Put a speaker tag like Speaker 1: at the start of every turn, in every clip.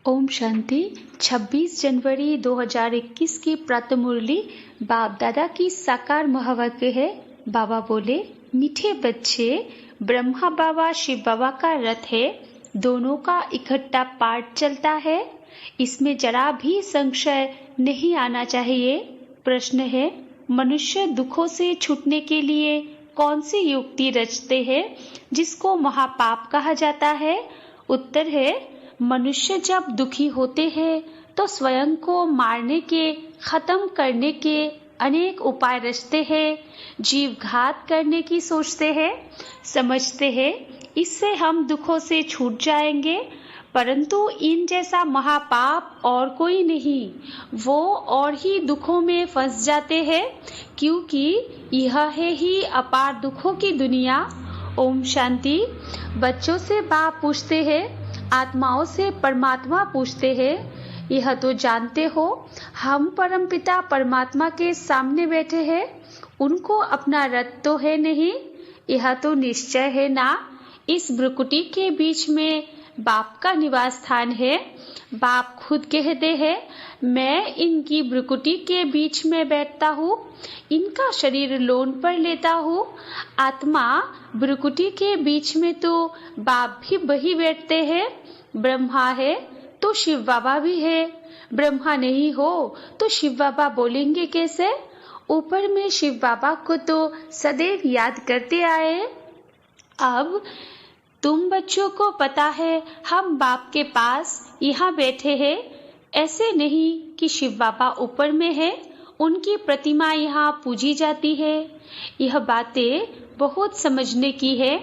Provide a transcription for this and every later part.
Speaker 1: ओम शांति। 26 जनवरी 2021 की प्रातः मुरली बाप दादा की साकार महावाक्य है। बाबा बोले, मीठे बच्चे, ब्रह्मा बाबा शिव बाबा का रथ है, दोनों का इकट्ठा पाठ चलता है, इसमें जरा भी संशय नहीं आना चाहिए। प्रश्न है, मनुष्य दुखों से छूटने के लिए कौन सी युक्ति रचते हैं जिसको महापाप कहा जाता है? उत्तर है, मनुष्य जब दुखी होते हैं तो स्वयं को मारने के, खत्म करने के अनेक उपाय रचते हैं, जीव घात करने की सोचते हैं, समझते हैं इससे हम दुखों से छूट जाएंगे। परंतु इन जैसा महापाप और कोई नहीं, वो और ही दुखों में फंस जाते हैं, क्योंकि यह है ही अपार दुखों की दुनिया। ओम शांति। बच्चों से बाप पूछते हैं, आत्माओं से परमात्मा पूछते हैं, यह तो जानते हो हम परमपिता परमात्मा के सामने बैठे हैं, उनको अपना रथ तो है नहीं, यह तो निश्चय है ना। इस भ्रुकुटी के बीच में बाप का निवास स्थान है। बाप खुद कहते हैं, मैं इनकी भ्रुकुटी के बीच में बैठता हूँ, इनका शरीर लोन पर लेता हूँ। आत्मा भ्रुकुटी के बीच में तो बाप भी वही बैठते हैं। ब्रह्मा है तो शिव बाबा भी है, ब्रह्मा नहीं हो तो शिव बाबा बोलेंगे कैसे? ऊपर में शिव बाबा को तो सदैव याद करते आए। अब तुम बच्चों को पता है हम बाप के पास यहाँ बैठे हैं, ऐसे नहीं कि शिव बाबा ऊपर में है, उनकी प्रतिमा यहाँ पूजी जाती है। यह बातें बहुत समझने की है।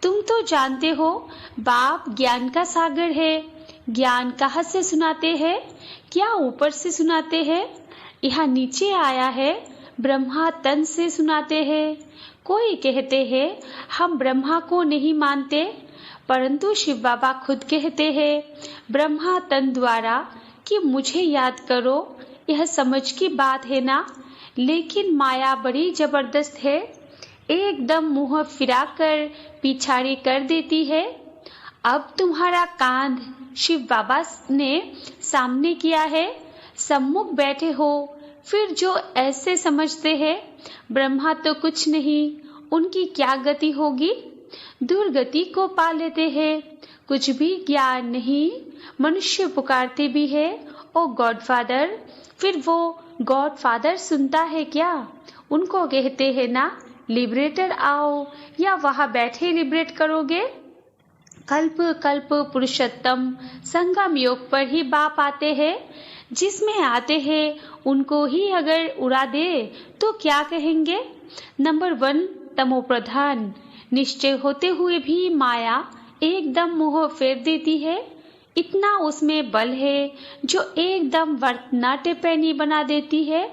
Speaker 1: तुम तो जानते हो बाप ज्ञान का सागर है। ज्ञान कहाँ से सुनाते हैं? क्या ऊपर से सुनाते हैं? यहाँ नीचे आया है, ब्रह्मा तन से सुनाते हैं। कोई कहते हैं हम ब्रह्मा को नहीं मानते, परंतु शिव बाबा खुद कहते हैं ब्रह्मा तन द्वारा कि मुझे याद करो। यह समझ की बात है ना। लेकिन माया बड़ी जबरदस्त है, एकदम मुंह फिराकर पिछाड़ी कर देती है। अब तुम्हारा कांध शिव बाबा ने सामने किया है, सम्मुख बैठे हो, फिर जो ऐसे समझते हैं ब्रह्मा तो कुछ नहीं, उनकी क्या गति होगी? दुर्गति को पा लेते हैं। कुछ भी ज्ञान नहीं, मनुष्य पुकारते भी है ओ गॉडफादर, फिर वो गॉडफादर सुनता है क्या? उनको कहते हैं ना लिबरेटर आओ, या वहां बैठे लिबरेट करोगे? कल्प कल्प पुरुषोत्तम संगम योग पर ही बाप आते हैं। जिसमें आते हैं उनको ही अगर उड़ा दे तो क्या कहेंगे? नंबर 1 तमो प्रधान। निश्चय होते हुए भी माया एकदम मुंह फेर देती है। इतना उसमें बल है जो एकदम वर्तनाट्य पैनी बना देती है।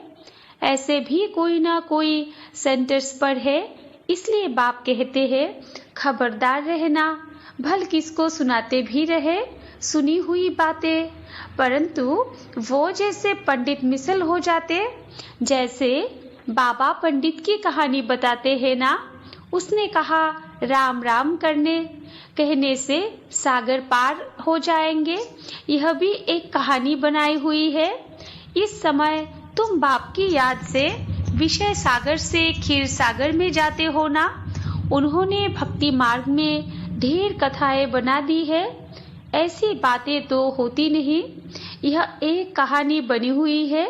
Speaker 1: ऐसे भी कोई ना कोई सेंटर्स पर है, इसलिए बाप कहते हैं खबरदार रहना। भल किसको सुनाते भी रहे सुनी हुई बातें, परंतु वो जैसे पंडित मिसल हो जाते। जैसे बाबा पंडित की कहानी बताते हैं ना, उसने कहा राम राम कहने से सागर पार हो जाएंगे। यह भी एक कहानी बनाई हुई है। इस समय तुम बाप की याद से विषय सागर से क्षीर सागर में जाते हो ना। उन्होंने भक्ति मार्ग में ढेर कथाएं बना दी है। ऐसी बातें तो होती नहीं, यह एक कहानी बनी हुई है।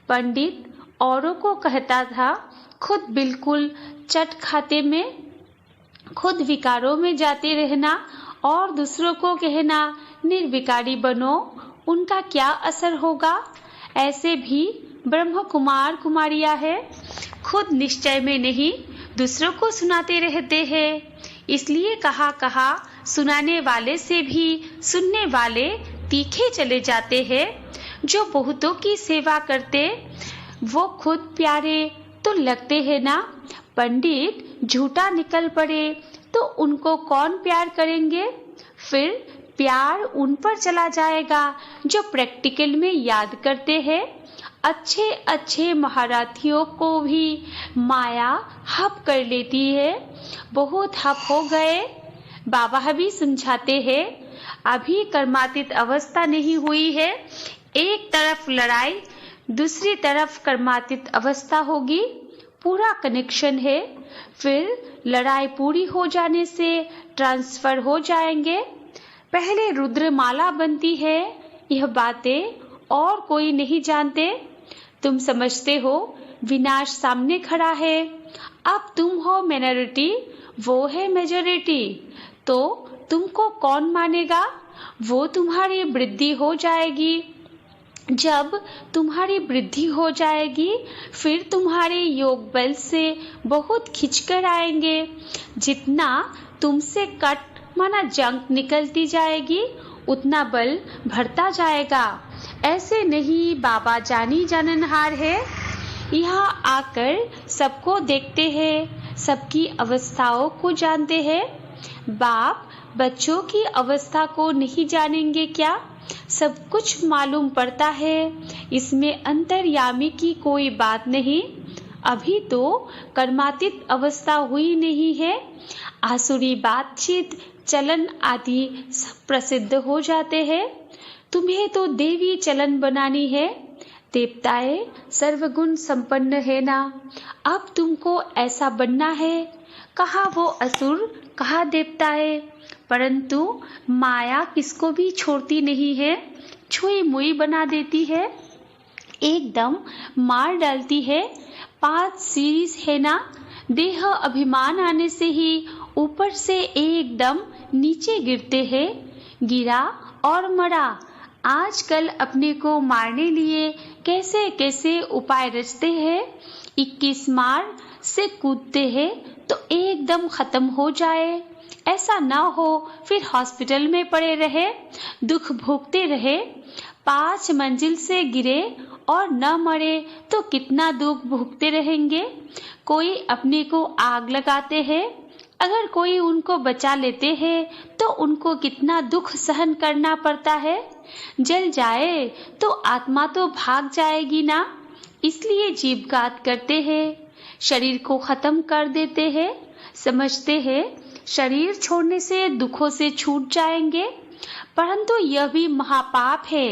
Speaker 1: पंडित औरों को कहता था खुद बिल्कुल चट खाते में, खुद विकारों में जाते रहना और दूसरों को कहना निर्विकारी बनो, उनका क्या असर होगा? ऐसे भी ब्रह्म कुमार कुमारियां है, खुद निश्चय में नहीं, दूसरों को सुनाते रहते हैं। इसलिए कहा सुनाने वाले से भी सुनने वाले तीखे चले जाते हैं। जो बहुतों की सेवा करते वो खुद प्यारे तो लगते हैं ना। पंडित झूठा निकल पड़े तो उनको कौन प्यार करेंगे? फिर प्यार उन पर चला जाएगा जो प्रैक्टिकल में याद करते हैं। अच्छे अच्छे महारथियों को भी माया हप कर लेती है। बहुत हप हो गए। बाबा भी समझाते हैं अभी कर्मातीत अवस्था नहीं हुई है। एक तरफ लड़ाई, दूसरी तरफ कर्मातीत अवस्था होगी, पूरा कनेक्शन है। फिर लड़ाई पूरी हो जाने से ट्रांसफर हो जाएंगे। पहले रुद्रमाला बनती है, यह बातें और कोई नहीं जानते। तुम समझते हो विनाश सामने खड़ा है, अब तुम हो माइनॉरिटी, वो है मेजॉरिटी, तो तुमको कौन मानेगा? वो तुम्हारी वृद्धि हो जाएगी। जब तुम्हारी वृद्धि हो जाएगी फिर तुम्हारे योग बल से बहुत खिंचकर आएंगे। जितना तुमसे कट माना जंक निकलती जाएगी उतना बल भरता जाएगा। ऐसे नहीं, बाबा जानी जाननहार है। यहाँ आकर सबको देखते हैं, सबकी अवस्थाओं को जानते हैं। बाप बच्चों की अवस्था को नहीं जानेंगे क्या? सब कुछ मालूम पड़ता है, इसमें अंतर्यामी की कोई बात नहीं। अभी तो कर्मातीत अवस्था हुई नहीं है। आसुरी बातचीत, चलन आदि सब प्रसिद्ध हो जाते हैं। तुम्हें तो देवी चलन बनानी है। देवताएं सर्वगुण संपन्न है ना, अब तुमको ऐसा बनना है। कहा वो असुर, कहा देवताएं, परंतु माया किसको भी छोड़ती नहीं है, छुई मुई बना देती है, एकदम मार डालती है। 5 सीरीज है ना, देह अभिमान आने से ही ऊपर से एकदम नीचे गिरते हैं। गिरा और मरा। आजकल अपने को मारने लिए कैसे कैसे उपाय रचते हैं। 21 मार से कूदते हैं तो एकदम खत्म हो जाए। ऐसा ना हो फिर हॉस्पिटल में पड़े रहे, दुख भोगते रहे। 5 मंजिल से गिरे और न मरे तो कितना दुख भोगते रहेंगे। कोई अपने को आग लगाते हैं, अगर कोई उनको बचा लेते हैं तो उनको कितना दुख सहन करना पड़ता है। जल जाए तो आत्मा तो भाग जाएगी ना, इसलिए जीवघात करते हैं, शरीर को खत्म कर देते हैं। समझते हैं शरीर छोड़ने से दुखों से छूट जाएंगे, परंतु यह भी महापाप है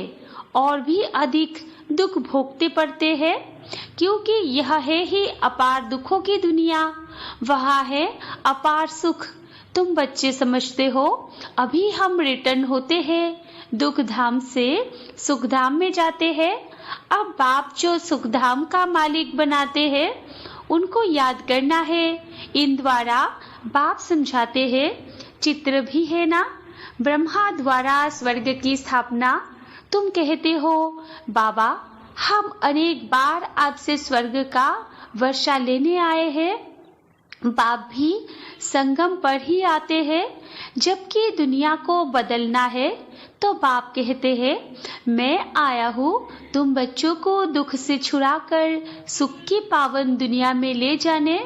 Speaker 1: और भी अधिक दुख भोगते पड़ते हैं, क्योंकि यह है ही अपार दुखों की दुनिया, वहाँ है अपार सुख। तुम बच्चे समझते हो अभी हम रिटर्न होते हैं, दुख धाम से सुख धाम में जाते हैं। अब बाप जो सुख धाम का मालिक बनाते हैं उनको याद करना है। इन द्वारा बाप समझाते हैं। चित्र भी है ना, ब्रह्मा द्वारा स्वर्ग की स्थापना। तुम कहते हो बाबा हम अनेक बार आपसे स्वर्ग का वर्षा लेने आए हैं। बाप भी संगम पर ही आते हैं, जबकि दुनिया को बदलना है तो बाप कहते हैं मैं आया हूँ तुम बच्चों को दुख से छुड़ाकर सुख की पावन दुनिया में ले जाने।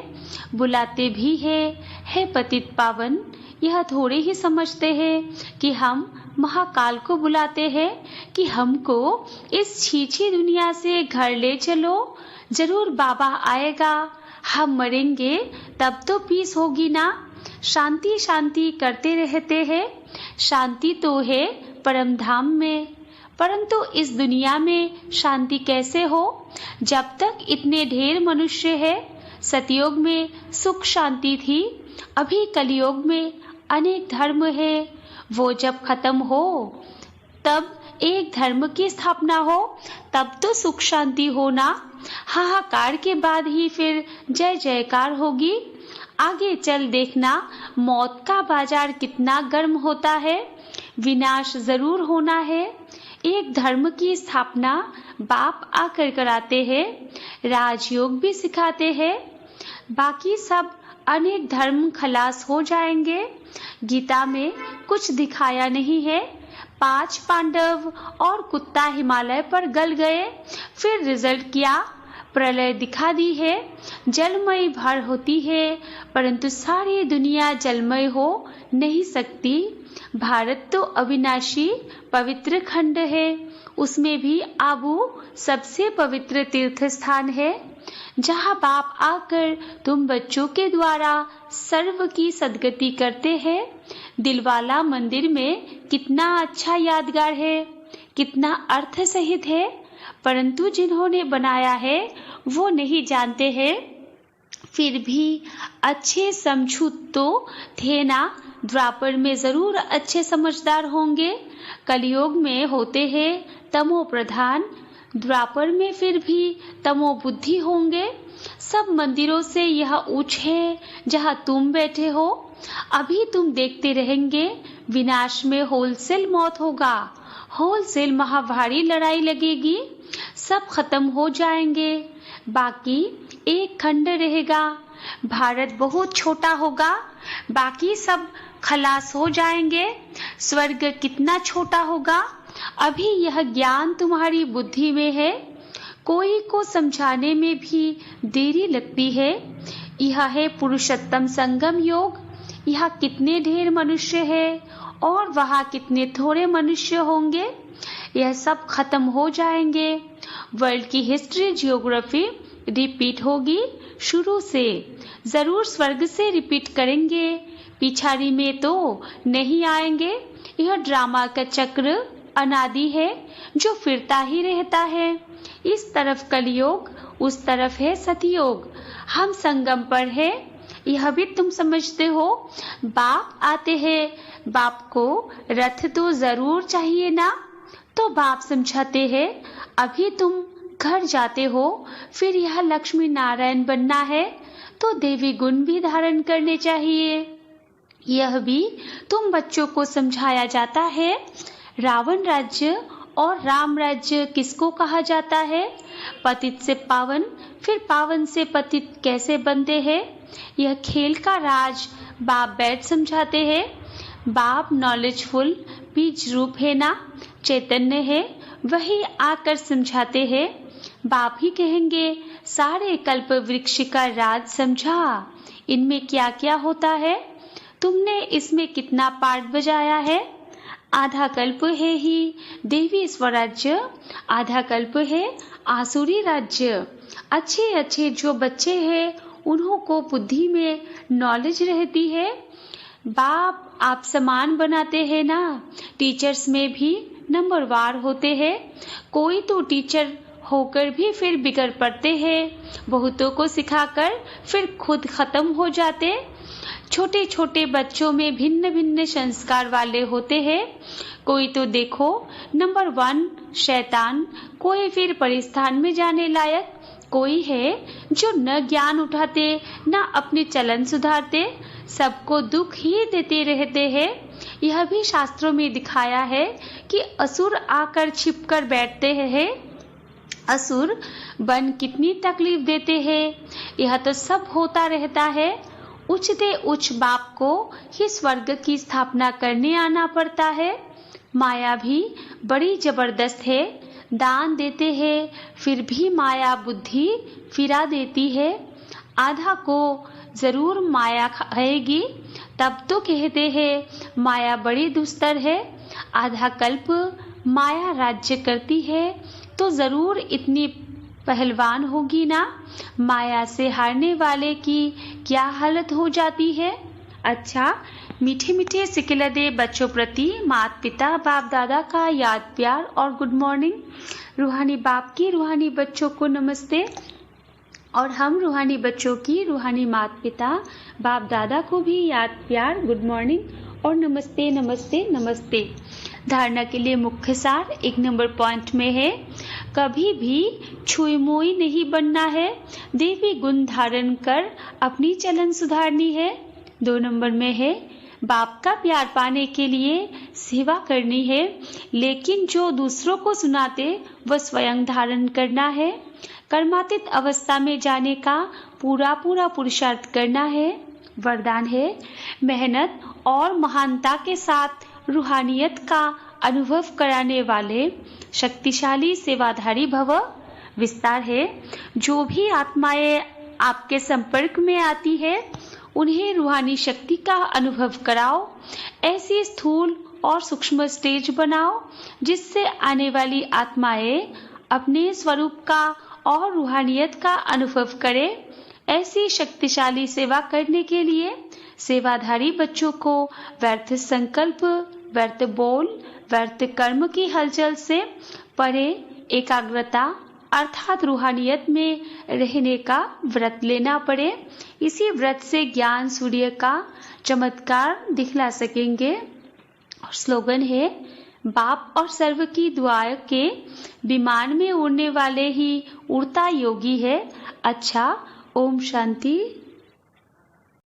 Speaker 1: बुलाते भी है पतित पावन। यह थोड़े ही समझते हैं कि हम महाकाल को बुलाते हैं कि हमको इस छीछी दुनिया से घर ले चलो। जरूर बाबा आएगा, हम मरेंगे तब तो पीस होगी ना। शांति शांति करते रहते हैं। शांति तो है परम धाम में, परंतु इस दुनिया में शांति कैसे हो जब तक इतने ढेर मनुष्य है। सतयुग में सुख शांति थी, अभी कलयुग में अनेक धर्म है। वो जब खत्म हो तब एक धर्म की स्थापना हो, तब तो सुख शांति हो ना। हाहाकार के बाद ही फिर जय जयकार होगी। आगे चल देखना मौत का बाजार कितना गर्म होता है। विनाश जरूर होना है। एक धर्म की स्थापना बाप आकर कराते हैं, राजयोग भी सिखाते हैं। बाकी सब अनेक धर्म खलास हो जाएंगे। गीता में कुछ दिखाया नहीं है। 5 पांडव और कुत्ता हिमालय पर गल गए, फिर रिजल्ट क्या? प्रलय दिखा दी है। जलमय भर होती है, परंतु सारी दुनिया जलमय हो नहीं सकती। भारत तो अविनाशी पवित्र खंड है, उसमें भी आबू सबसे पवित्र तीर्थ स्थान है, जहाँ बाप आकर तुम बच्चों के द्वारा सर्व की सद्गति करते हैं। दिलवाला मंदिर में कितना अच्छा यादगार है, कितना अर्थ सहित है, परंतु जिन्होंने बनाया है वो नहीं जानते हैं। फिर भी अच्छे समझू तो थे ना, द्वापर में जरूर अच्छे समझदार होंगे। कलयुग में होते हैं तमो प्रधान, द्वापर में फिर भी तमो बुद्धि होंगे। सब मंदिरों से यह ऊंच है जहाँ तुम बैठे हो। अभी तुम देखते रहेंगे, विनाश में होलसेल मौत होगा, होलसेल महाभारी लड़ाई लगेगी, सब खत्म हो जाएंगे, बाकी एक खंड रहेगा। भारत बहुत छोटा होगा, बाकी सब खलास हो जाएंगे। स्वर्ग कितना छोटा होगा, अभी यह ज्ञान तुम्हारी बुद्धि में है, कोई को समझाने में भी देरी लगती है। यह है पुरुषोत्तम संगम योग। यहाँ कितने ढेर मनुष्य है और वहाँ कितने थोड़े मनुष्य होंगे, यह सब खत्म हो जाएंगे। वर्ल्ड की हिस्ट्री जियोग्राफी रिपीट होगी शुरू से, जरूर स्वर्ग से रिपीट करेंगे, पिछाड़ी में तो नहीं आएंगे। यह ड्रामा का चक्र अनादि है जो फिरता ही रहता है। इस तरफ कलयुग, उस तरफ है सतयुग, हम संगम पर है, यह भी तुम समझते हो। बाप आते हैं, बाप को रथ तो जरूर चाहिए ना, तो बाप समझाते हैं अभी तुम घर जाते हो, फिर यह लक्ष्मी नारायण बनना है तो देवी गुण भी धारण करने चाहिए। यह भी तुम बच्चों को समझाया जाता है। रावण राज्य और राम राज्य किसको कहा जाता है? पतित से पावन, फिर पावन से पतित कैसे बनते हैं, यह खेल का राज बाप बैठ समझाते हैं। बाप नॉलेजफुल बीज रूप है ना, चैतन्य है, वही आकर समझाते हैं। बाप ही कहेंगे सारे कल्प वृक्ष का राज समझा, इनमें क्या क्या होता है, तुमने इसमें कितना पार्ट बजाया है। आधा कल्प है ही देवी स्वराज्य, आधा कल्प है आसुरी राज्य। अच्छे अच्छे जो बच्चे हैं उन्हों को बुद्धि में नॉलेज रहती है। बाप आप समान बनाते हैं ना, टीचर्स में भी नंबरवार होते हैं। कोई तो टीचर होकर भी फिर बिगड़ पड़ते हैं, बहुतों को सिखाकर फिर खुद खत्म हो जाते। छोटे छोटे बच्चों में भिन्न भिन्न संस्कार वाले होते हैं। कोई तो देखो नंबर 1 शैतान, कोई फिर परिस्थान में जाने लायक, कोई है जो न ज्ञान उठाते न अपने चलन सुधारते, सबको दुख ही देते रहते हैं। यह भी शास्त्रों में दिखाया है कि असुर आकर छिपकर बैठते हैं। असुर बन कितनी तकलीफ देते हैं, यह तो सब होता रहता है। उच्चते उच्च बाप को ही स्वर्ग की स्थापना करने आना पड़ता है। माया भी बड़ी जबरदस्त है, दान देते हैं फिर भी माया बुद्धि फिरा देती है। आधा को जरूर माया खाएगी, तब तो कहते हैं माया बड़ी दुस्तर है। आधा कल्प माया राज्य करती है तो जरूर इतनी पहलवान होगी ना, माया से हारने वाले की क्या हालत हो जाती है। अच्छा, मीठे मीठे सिकिलदे बच्चों प्रति माता पिता बाप दादा का याद प्यार और गुड मॉर्निंग। रूहानी बाप की रूहानी बच्चों को नमस्ते, और हम रूहानी बच्चों की रूहानी माता पिता बाप दादा को भी याद प्यार गुड मॉर्निंग और नमस्ते नमस्ते नमस्ते। धारणा के लिए मुख्य सार 1 नंबर पॉइंट में है, कभी भी छुई मुई नहीं बनना है, देवी गुण धारण कर अपनी चलन सुधारनी है। 2 नंबर में है, बाप का प्यार पाने के लिए सेवा करनी है, लेकिन जो दूसरों को सुनाते वह स्वयं धारण करना है। कर्मातीत अवस्था में जाने का पूरा पुरुषार्थ करना है। वरदान है, मेहनत और महानता के साथ रूहानियत का अनुभव कराने वाले शक्तिशाली सेवाधारी भव। विस्तार है, जो भी आत्माएं आपके संपर्क में आती है उन्हें रूहानी शक्ति का अनुभव कराओ। ऐसी स्थूल और सूक्ष्म स्टेज बनाओ जिससे आने वाली आत्माएं अपने स्वरूप का और रूहानियत का अनुभव करें। ऐसी शक्तिशाली सेवा करने के लिए सेवाधारी बच्चों को व्यर्थ संकल्प, व्यर्थ बोल, व्यर्थ कर्म की हलचल से परे एकाग्रता अर्थात रूहानियत में रहने का व्रत लेना पड़े। इसी व्रत से ज्ञान सूर्य का चमत्कार दिखला सकेंगे। और स्लोगन है, बाप और सर्व की दुआओं के विमान में उड़ने वाले ही उड़ता योगी है। अच्छा, ओम शांति।